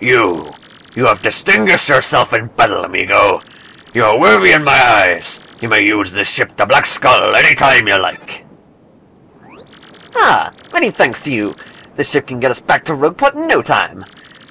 You have distinguished yourself in battle, amigo. You are worthy in my eyes. You may use this ship, the Black Skull, any time you like. Ah, many thanks to you. This ship can get us back to Rogueport in no time.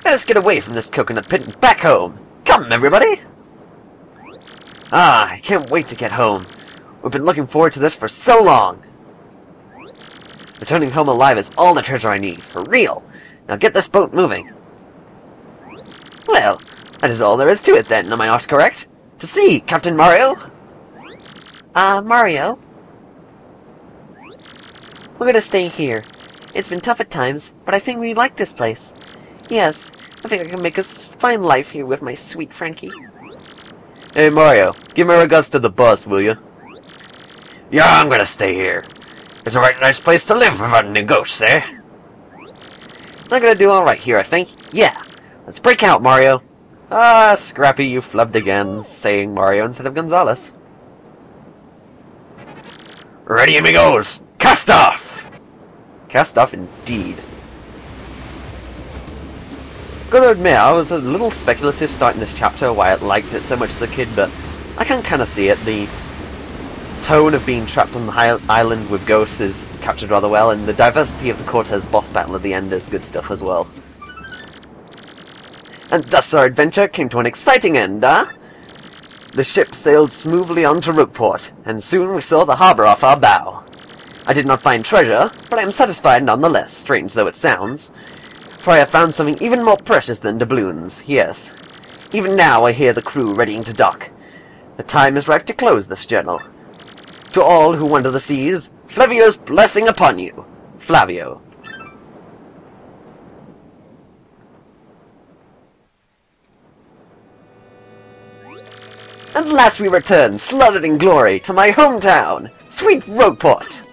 Let us get away from this coconut pit and back home. Come, everybody! Ah, I can't wait to get home. We've been looking forward to this for so long. Returning home alive is all the treasure I need, for real. Now get this boat moving. Well, that is all there is to it then, am I not correct? To sea, Captain Mario! Mario? We're gonna stay here. It's been tough at times, but I think we like this place. Yes, I think I can make a fine life here with my sweet Frankie. Hey Mario, give my regards to the boss, will you? Yeah, I'm gonna stay here. It's a right nice place to live without any ghosts, eh? I'm gonna do alright here, I think. Yeah, let's break out, Mario. Ah, Scrappy, you flubbed again, saying Mario instead of Gonzales. Ready, amigos! Cast off! Cast off, indeed. Gotta admit, I was a little speculative starting this chapter why I liked it so much as a kid, but I can kind of see it. The tone of being trapped on the island with ghosts is captured rather well, and the diversity of the Cortez boss battle at the end is good stuff as well. And thus our adventure came to an exciting end, huh? The ship sailed smoothly on to Rogueport, and soon we saw the harbour off our bow. I did not find treasure, but I am satisfied nonetheless, strange though it sounds. For I have found something even more precious than doubloons, yes. Even now I hear the crew readying to dock. The time is ripe to close this journal. To all who wander the seas, Flavio's blessing upon you. Flavio. And last we return, slathered in glory, to my hometown, sweet Rogueport.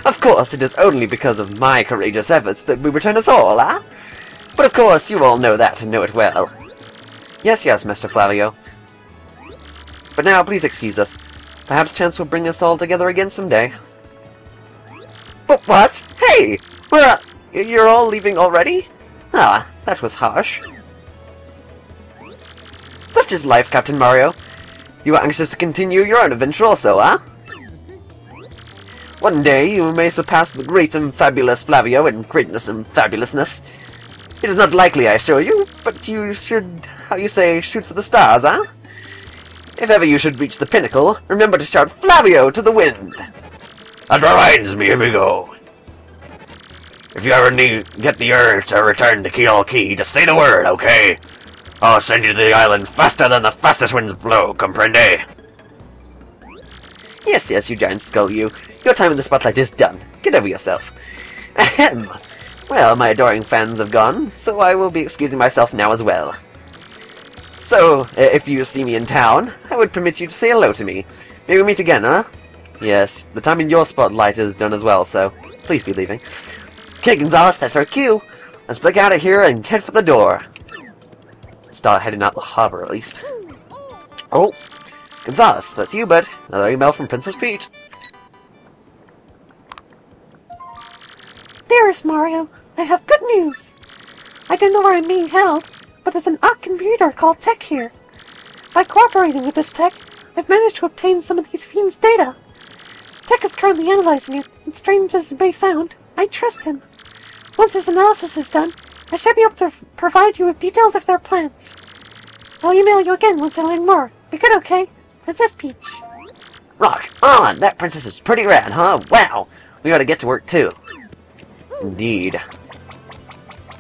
Of course, it is only because of my courageous efforts that we return us all, huh? But of course, you all know that and know it well. Yes, yes, Mr. Flavio. But now, please excuse us. Perhaps chance will bring us all together again someday. But what? Hey! You're all leaving already? Ah, that was harsh. Such is life, Captain Mario. You are anxious to continue your own adventure also, huh? One day you may surpass the great and fabulous Flavio in greatness and fabulousness. It is not likely, I assure you, but you should, how you say, shoot for the stars, huh? If ever you should reach the pinnacle, remember to shout Flavio to the wind! That reminds me, amigo. If you ever get the urge to return to Keel Key, just say the word, okay? I'll send you to the island faster than the fastest winds blow, comprende? Yes, yes, you giant skull, you. Your time in the spotlight is done. Get over yourself. Ahem. Well, my adoring fans have gone, so I will be excusing myself now as well. So, if you see me in town, I would permit you to say hello to me. Maybe we'll meet again, huh? Yes, the time in your spotlight is done as well, so please be leaving. Okay, Gonzales, that's our cue. Let's break out of here and head for the door. Start heading out the harbor, at least. Oh, Gonzales, that's you, bud. Another email from Princess Peach. Dearest Mario, I have good news. I don't know where I'm being held, but there's an odd computer called Tech here. By cooperating with this Tech, I've managed to obtain some of these fiends' data. Tech is currently analyzing it, and strange as it may sound, I trust him. Once his analysis is done, I shall be able to provide you with details of their plans. I'll email you again once I learn more. Be good, okay? Princess Peach. Rock on! That princess is pretty rad, huh? Wow! We ought to get to work, too. Indeed.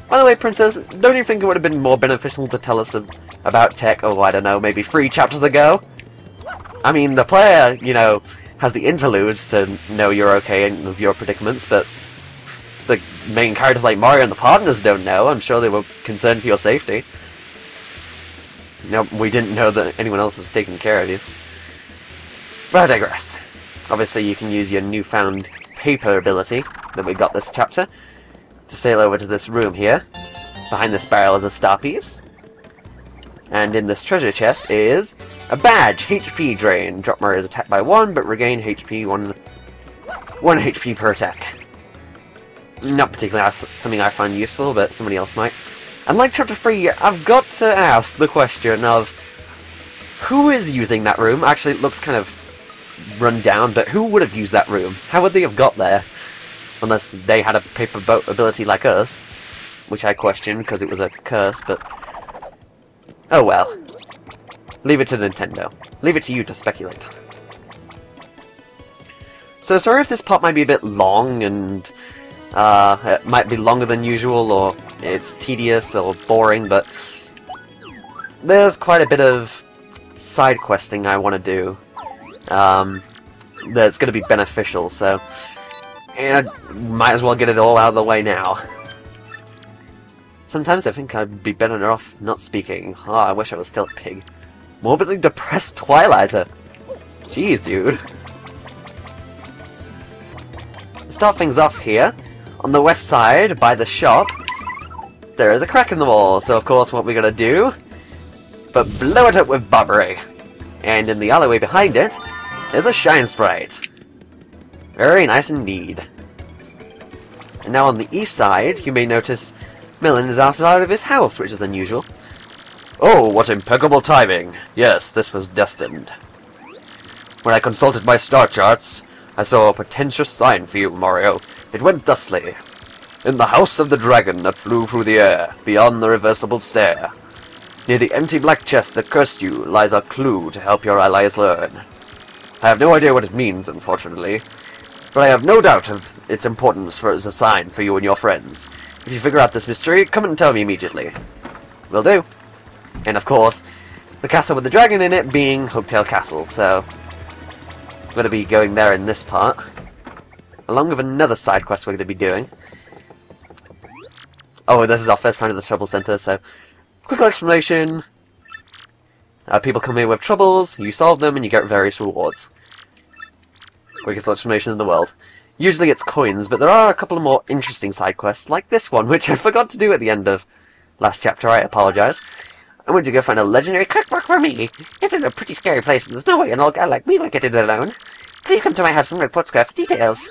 By the way, Princess, don't you think it would have been more beneficial to tell us about Tech, oh, I don't know, maybe 3 chapters ago? I mean, the player, you know, has the interludes to know you're okay and of your predicaments, but the main characters like Mario and the partners don't know. I'm sure they were concerned for your safety. No, we didn't know that anyone else was taking care of you. But I digress. Obviously, you can use your newfound paper ability that we got this chapter to sail over to this room here. Behind this barrel is a star piece. And in this treasure chest is a badge, HP drain. Drop Mario's attack by 1, but regain HP 1 HP per attack. not particularly something I find useful, but somebody else might. And like Chapter 3, I've got to ask the question of who is using that room? Actually, it looks kind of run down, but who would have used that room? How would they have got there? Unless they had a paper boat ability like us, which I question because it was a curse, but... oh well. Leave it to Nintendo. Leave it to you to speculate. So sorry if this part might be a bit long, and it might be longer than usual, or it's tedious or boring, but there's quite a bit of side questing I want to do that's going to be beneficial, so might as well get it all out of the way now. Sometimes I think I'd be better off not speaking. Oh, I wish I was still a pig. Morbidly depressed Twilighter. Jeez, dude. Start things off here. On the west side, by the shop, there is a crack in the wall, so of course what we're gonna do, but blow it up with Bobbery. And in the alleyway behind it, there's a Shine Sprite. Very nice indeed. And now on the east side, you may notice Merlon is outside of his house, which is unusual. Oh, what impeccable timing. Yes, this was destined. When I consulted my star charts, I saw a portentous sign for you, Mario. It went thusly. In the house of the dragon that flew through the air, beyond the reversible stair, near the empty black chest that cursed you, lies a clue to help your allies learn. I have no idea what it means, unfortunately, but I have no doubt of its importance as a sign for you and your friends. If you figure out this mystery, come and tell me immediately. Will do. And of course, the castle with the dragon in it being Hooktail Castle, so I'm going to be going there in this part, along with another side quest we're going to be doing. Oh, this is our first time to the Trouble Center, so quick explanation. People come here with troubles, you solve them, and you get various rewards. Quickest explanation in the world. Usually it's coins, but there are a couple of more interesting side quests, like this one, which I forgot to do at the end of last chapter. I apologize. I went to go find a legendary cookbook for me. It's in a pretty scary place, but there's no way an old guy like me would get in there alone. Please come to my house and report Square for details.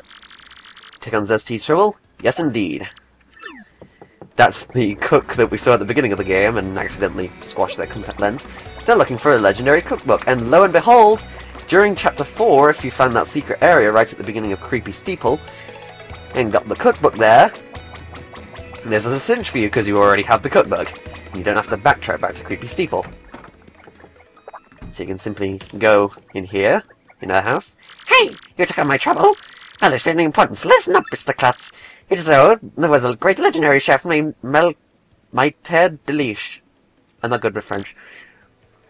Take on Zess T's trouble? Yes, indeed. That's the cook that we saw at the beginning of the game and accidentally squashed their contact lens. They're looking for a legendary cookbook, and lo and behold, during Chapter 4, if you found that secret area right at the beginning of Creepy Steeple, and got the cookbook there, this is a cinch for you because you already have the cookbook. You don't have to backtrack back to Creepy Steeple. So you can simply go in here, in our house. Hey, you took on my trouble? Well, it's very important, so listen up, Mr. Klutz. It is so, there was a great legendary chef named Maiter Delish. I'm not good with French.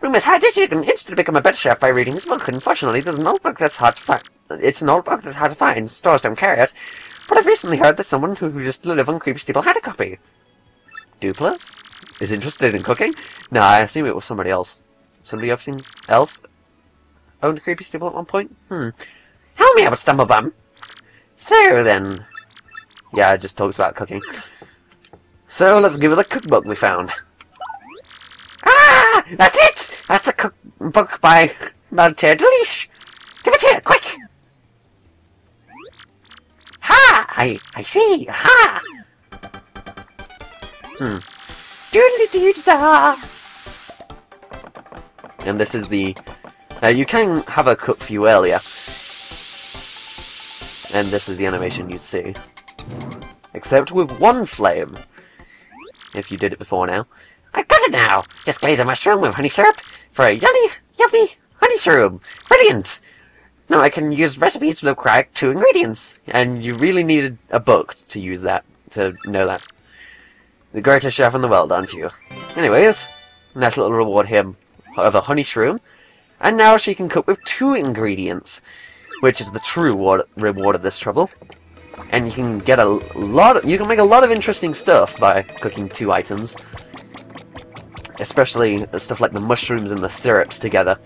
Rumors had it you can instantly become a better chef by reading his book. Unfortunately, there's an old book that's hard to find. It's an old book that's hard to find. Stores don't carry it. But I've recently heard that someone who used to live on Creepy Steeple had a copy. Duplas? Is interested in cooking? No, I assume it was somebody else. Somebody else owned Creepy Steeple at one point? Help me out, Stumblebum. So then... yeah, it just talks about cooking. So let's give it the cookbook we found. Ah! That's it! That's a cookbook by Maiter Delish. Give it here, quick! Ha! I see! Ha! Doodly-doo-da! And this is the... you can have a cook for you earlier. And this is the animation you'd see. Except with one flame. If you did it before now. I got it now! Just glaze a mushroom with honey syrup for a yummy honey syrup. Brilliant! Now I can use recipes with require 2 ingredients. And you really needed a book to use that, to know that. The greatest chef in the world, aren't you? Anyways, nice little reward here of a honey shroom. And now she can cook with 2 ingredients, which is the true reward of this trouble. And you can get you can make a lot of interesting stuff by cooking 2 items. Especially stuff like the mushrooms and the syrups together.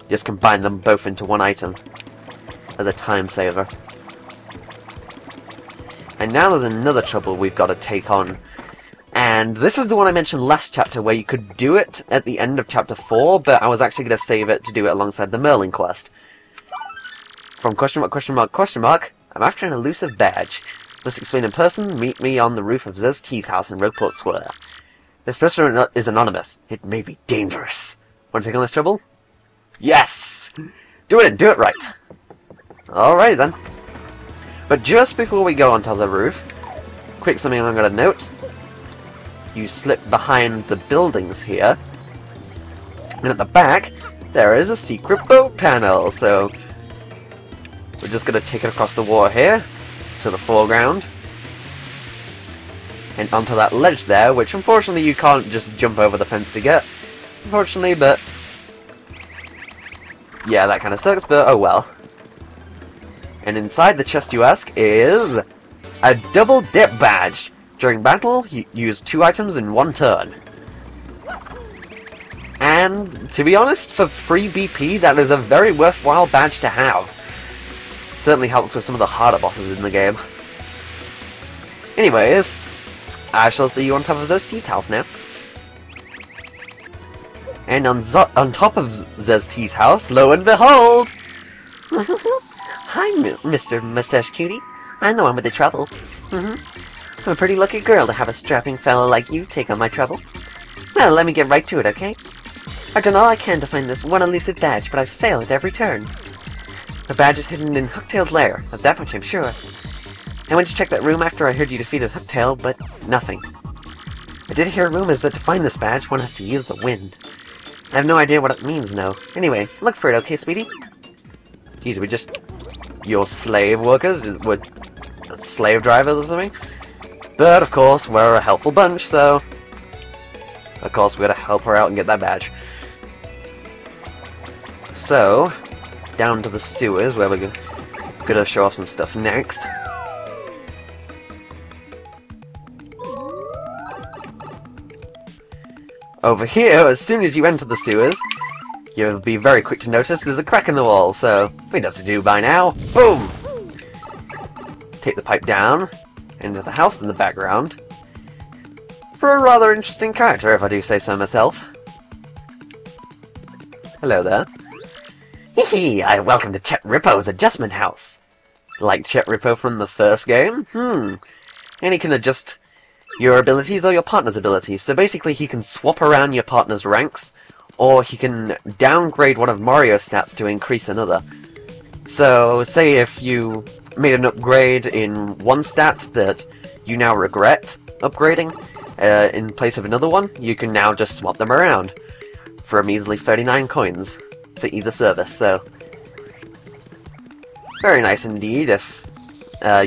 Just combine them both into one item as a time saver. And now there's another trouble we've got to take on. And this is the one I mentioned last chapter, where you could do it at the end of Chapter 4, but I was actually going to save it to do it alongside the Merlin quest. From question mark, I'm after an elusive badge. Must explain in person, meet me on the roof of Zess T's house in Rogueport Square. This person is anonymous. It may be dangerous. Want to take on this trouble? Yes! Do it and do it right! Alright then. But just before we go onto the roof, quick something I'm going to note. You slip behind the buildings here. And at the back, there is a secret boat panel, so we're just going to take it across the water here, to the foreground, and onto that ledge there, which unfortunately you can't just jump over the fence to get, unfortunately, but yeah, that kind of sucks, but oh well. And inside the chest, you ask, is a double dip badge. During battle, you use 2 items in 1 turn. And, to be honest, for free BP, that is a very worthwhile badge to have. Certainly helps with some of the harder bosses in the game. Anyways, I shall see you on top of Zess T's house now. And on top of Zess T's house, lo and behold! Hi, Mr. Mustache Cutie. I'm the one with the trouble. I'm a pretty lucky girl to have a strapping fellow like you take on my trouble. Well, let me get right to it, okay? I've done all I can to find this one elusive badge, but I fail at every turn. The badge is hidden in Hooktail's lair, of that much I'm sure. I went to check that room after I heard you defeated Hooktail, but nothing. I did hear rumors that to find this badge, one has to use the wind. I have no idea what it means, no. Anyway, look for it, okay, sweetie? Jeez, we just... Your slave workers? We're slave drivers or something? But, of course, we're a helpful bunch, so... Of course, we gotta help her out and get that badge. So, down to the sewers, where we're gonna show off some stuff next. Over here, as soon as you enter the sewers, you'll be very quick to notice there's a crack in the wall, so we know what to do by now. Boom! Take the pipe down, into the house in the background, for a rather interesting character, if I do say so myself. Hello there. Hee I welcome to Chet Rippo's adjustment house. Like Chet Rippo from the first game? And he can adjust your abilities or your partner's abilities. So basically he can swap around your partner's ranks, or he can downgrade one of Mario's stats to increase another. So, say if you made an upgrade in one stat that you now regret upgrading, in place of another one, you can now just swap them around for a measly 39 coins for either service, so very nice indeed if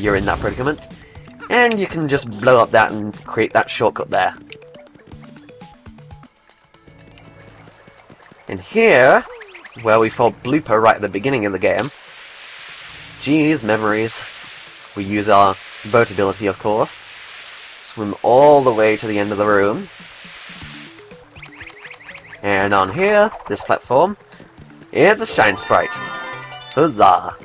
you're in that predicament. And you can just blow up that and create that shortcut there. And here, where we fought Blooper right at the beginning of the game, geez, memories. We use our boat ability, of course. Swim all the way to the end of the room. And on here, this platform, is a Shine Sprite. Huzzah!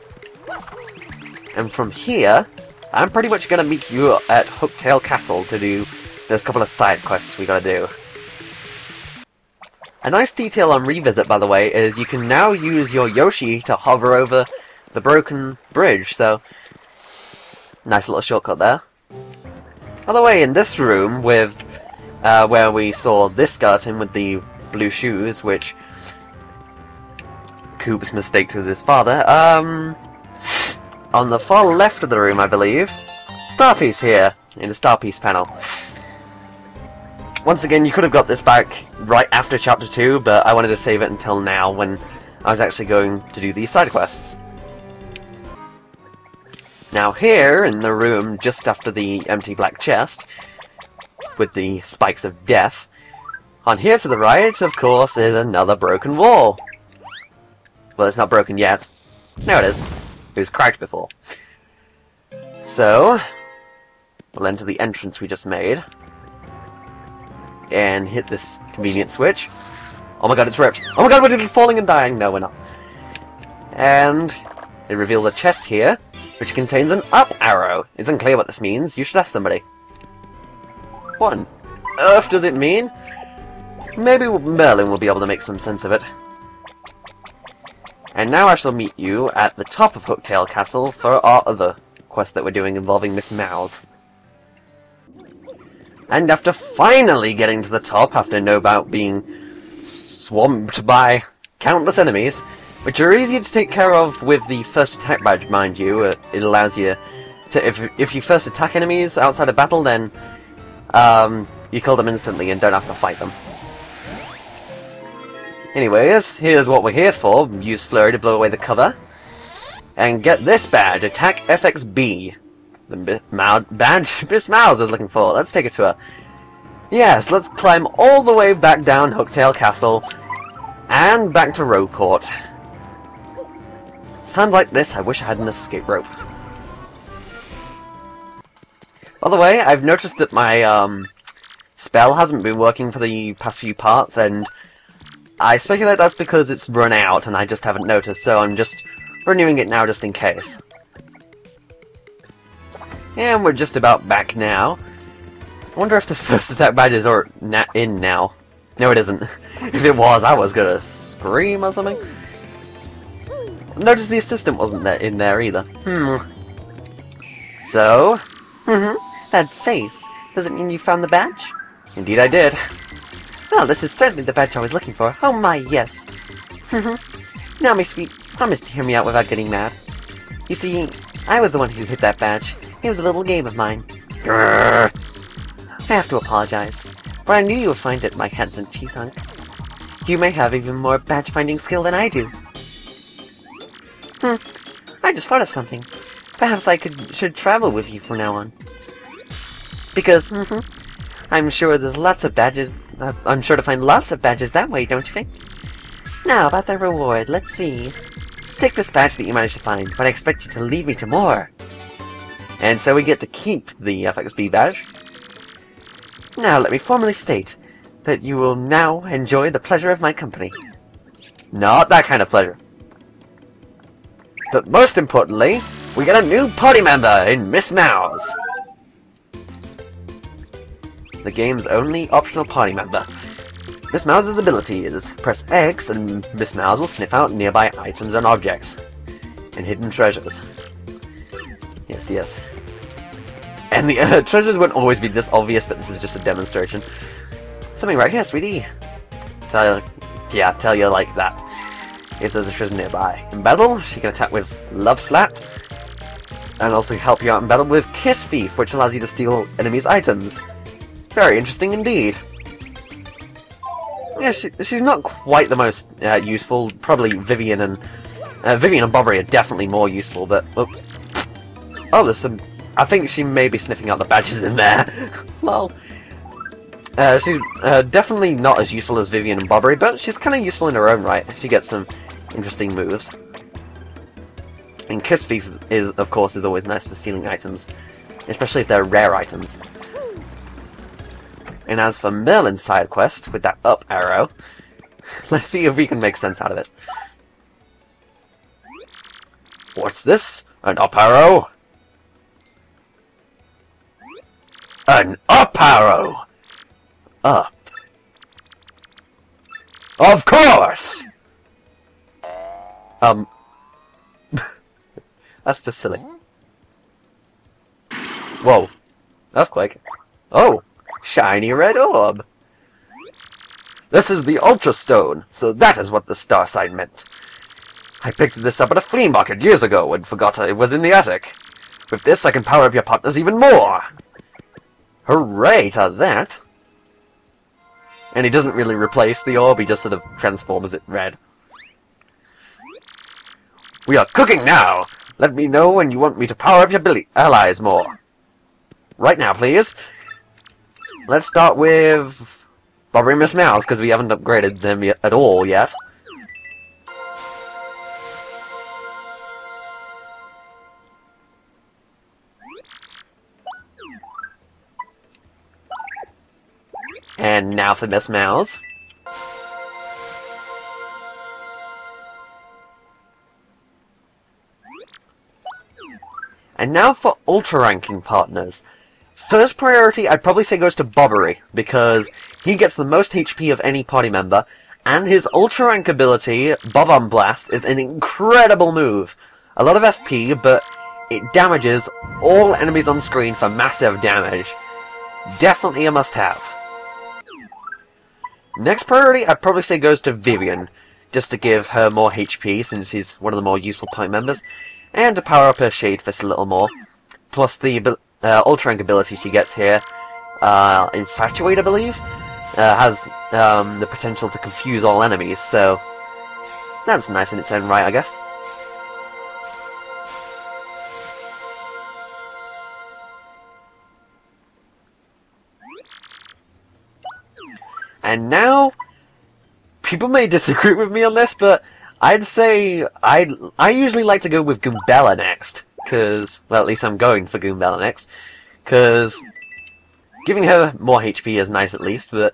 And from here, I'm pretty much going to meet you at Hooktail Castle to do those couple of side quests we gotta do. A nice detail on Revisit, by the way, is you can now use your Yoshi to hover over the broken bridge, so nice little shortcut there. By the way, in this room, with where we saw this skeleton with the blue shoes, which Coop's mistaked with his father, on the far left of the room, I believe, Starpiece here, in the Starpiece panel. Once again, you could have got this back right after Chapter 2, but I wanted to save it until now, when I was actually going to do these side quests. Now here, in the room just after the empty black chest, with the spikes of death, on here to the right, of course, is another broken wall. Well, it's not broken yet. Now it is. It was cracked before. So, we'll enter the entrance we just made. And hit this convenient switch. Oh my god, it's ripped. Oh my god, we're falling and dying. No, we're not. And it reveals a chest here, which contains an up arrow. It's unclear what this means. You should ask somebody. What on earth does it mean? Maybe Merlin will be able to make some sense of it. And now I shall meet you at the top of Hooktail Castle for our other quest that we're doing involving Miss Mowz. And after finally getting to the top, after no doubt being swamped by countless enemies, which are easier to take care of with the first attack badge, mind you. It allows you to, if you first attack enemies outside of battle, then you kill them instantly and don't have to fight them. Anyways, here's what we're here for. Use Flurry to blow away the cover. And get this badge, Attack FXB. The badge Miss Mowz is looking for. Let's take it to her. Yes, let's climb all the way back down Hooktail Castle. And back to Row Court. It's times like this I wish I had an escape rope. By the way, I've noticed that my spell hasn't been working for the past few parts, and I speculate that's because it's run out and I just haven't noticed, so I'm just renewing it now just in case. And we're just about back now. I wonder if the first attack badges are in now. No, it isn't. If it was, I was gonna scream or something. Notice the assistant wasn't in there either. So? That face. Does it mean you found the badge? Indeed I did. Well, this is certainly the badge I was looking for. Oh my, yes. Now, my sweet, promise to hear me out without getting mad. You see, I was the one who hid that badge. It was a little game of mine. I have to apologize, but I knew you would find it, my handsome cheese hunk. You may have even more badge-finding skill than I do. I just thought of something. Perhaps I should travel with you from now on. Because, I'm sure there's lots of badges. I'm sure to find lots of badges that way, don't you think? Now, about the reward, let's see. Take this badge that you managed to find, but I expect you to lead me to more. And so we get to keep the FXB badge. Now, let me formally state that you will now enjoy the pleasure of my company. Not that kind of pleasure. But most importantly, we get a new party member in Miss Mowz. The game's only optional party member. Miss Mowz's ability is press X and Miss Mowz will sniff out nearby items and objects. And hidden treasures. Yes, yes. And the treasures won't always be this obvious, but this is just a demonstration. Something right here, sweetie. Tell you like that. If there's a treasure nearby. In battle, she can attack with Love Slap. And also help you out in battle with Kiss Thief, which allows you to steal enemies' items. Very interesting indeed. Yeah, she's not quite the most useful. Probably Vivian and Bobbery are definitely more useful, but... Oh, there's some... I think she may be sniffing out the badges in there. Well... she's definitely not as useful as Vivian and Bobbery, but she's kind of useful in her own right. She gets some interesting moves. And Kiss Thief, of course, is always nice for stealing items. Especially if they're rare items. And as for Merlin's side quest, with that up arrow, let's see if we can make sense out of it. What's this? An up arrow? An up arrow! Up. Of course! That's just silly. Whoa. Earthquake. Oh! Shiny red orb! This is the Ultra Stone, so that is what the star sign meant. I picked this up at a flea market years ago and forgot it was in the attic. With this I can power up your partners even more! Hooray to that! And he doesn't really replace the orb, he just sort of transforms it red. We are cooking now! Let me know when you want me to power up your allies more. Right now, please. Let's start with Bobbery and Miss Mowz, because we haven't upgraded them at all yet. And now for Miss Mowz. And now for ultra-ranking partners. First priority, I'd probably say goes to Bobbery, because he gets the most HP of any party member, and his ultra-rank ability, Bob-on Blast, is an incredible move. A lot of FP, but it damages all enemies on screen for massive damage. Definitely a must-have. Next priority, I'd probably say goes to Vivian, just to give her more HP since she's one of the more useful party members, and to power up her Shade Fist a little more. Plus the Ultra Rank ability she gets here, Infatuate, I believe, has the potential to confuse all enemies, so that's nice in its own right, I guess. And now, people may disagree with me on this, but I'd say I usually like to go with Goombella next, because, well, at least I'm going for Goombella next, because giving her more HP is nice at least, but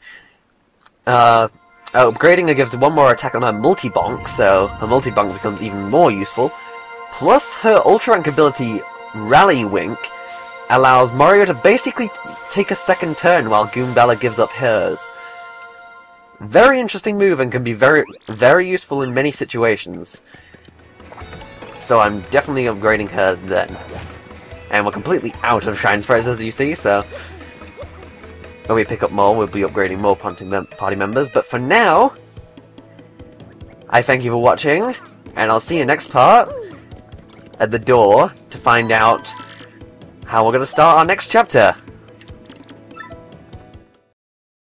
upgrading her gives one more attack on her multi-bonk, so her multi-bonk becomes even more useful. Plus, her Ultra Rank ability, Rally Wink, allows Mario to basically take a second turn while Goombella gives up hers. Very interesting move and can be very, very useful in many situations. So I'm definitely upgrading her then. And we're completely out of Shine Sprites, as you see, so when we pick up more, we'll be upgrading more party members. But for now, I thank you for watching, and I'll see you next part at the door to find out how we're going to start our next chapter.